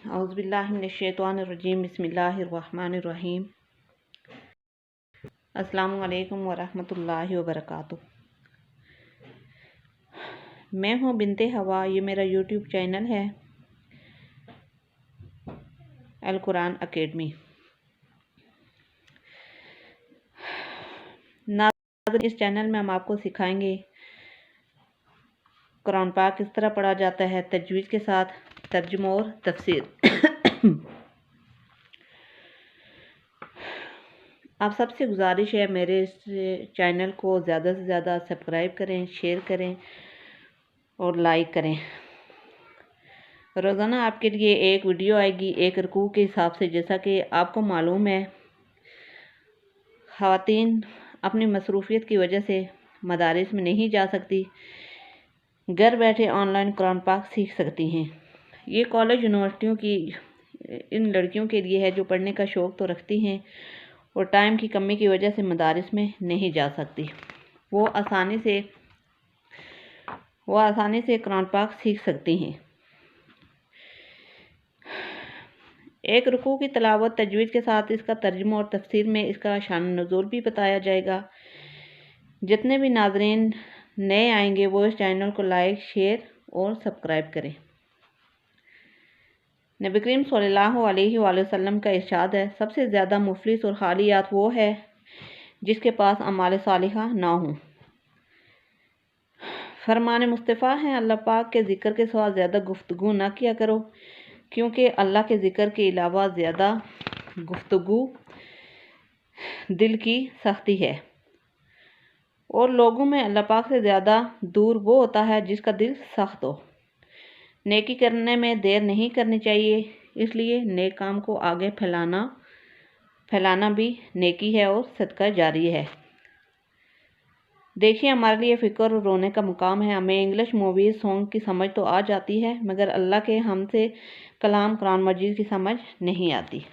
औज़ु बिल्लाहि मिनश्शैतानिर्रजीम बिस्मिल्लाहिर्रहमानिर्रहीम। अस्सलामु अलैकुम वरहमतुल्लाहि वबरकातुहू। मैं हूँ बिनते हवा, ये मेरा यूट्यूब चैनल है अल कुरान अकेडमी। नाज़रीन, इस चैनल में हम आपको सिखाएंगे कुरान पाक किस तरह पढ़ा जाता है, तजवीज़ के साथ तर्जुमा और तफसीर। आप सबसे गुजारिश है मेरे इस चैनल को ज़्यादा से ज़्यादा सब्सक्राइब करें, शेयर करें और लाइक करें। रोज़ाना आपके लिए एक वीडियो आएगी एक रुकू के हिसाब से। जैसा कि आपको मालूम है, ख़वातीन अपनी मसरूफ़ियत की वजह से मदारिस में नहीं जा सकती, घर बैठे ऑनलाइन कुरान पाक सीख सकती हैं। ये कॉलेज यूनिवर्सिटियों की इन लड़कियों के लिए है जो पढ़ने का शौक़ तो रखती हैं और टाइम की कमी की वजह से मदारिस में नहीं जा सकती। वो आसानी से कुरान पाक सीख सकती हैं। एक रुकू की तिलावत तजवीज़ के साथ इसका तर्जुमा और तफसीर में इसका शान नुज़ूल भी बताया जाएगा। जितने भी नाज़रीन नए आएंगे वो इस चैनल को लाइक, शेयर और सब्सक्राइब करें। नबी करीम सल्लल्लाहु अलैहि वसल्लम का इरशाद है, सबसे ज़्यादा मुफलिस और खालियात वो है जिसके पास अमाल सालिहा ना हो। फरमान मुस्तफ़ा है, अल्लाह पाक के ज़िक्र के सिवा ज़्यादा गुफ्तगू ना किया करो, क्योंकि अल्लाह के ज़िक्र के अलावा ज़्यादा गुफ्तगू दिल की सख्ती है और लोगों में अल्लाह पाक से ज़्यादा दूर वो होता है जिसका दिल सख्त हो। नेकी करने में देर नहीं करनी चाहिए, इसलिए नेक काम को आगे फैलाना भी नेकी है और सदका जारी है। देखिए, हमारे लिए फ़िक्र और रोने का मुकाम है। हमें इंग्लिश मूवीज़ सॉन्ग की समझ तो आ जाती है, मगर अल्लाह के हमसे कलाम कुरान मजीद की समझ नहीं आती।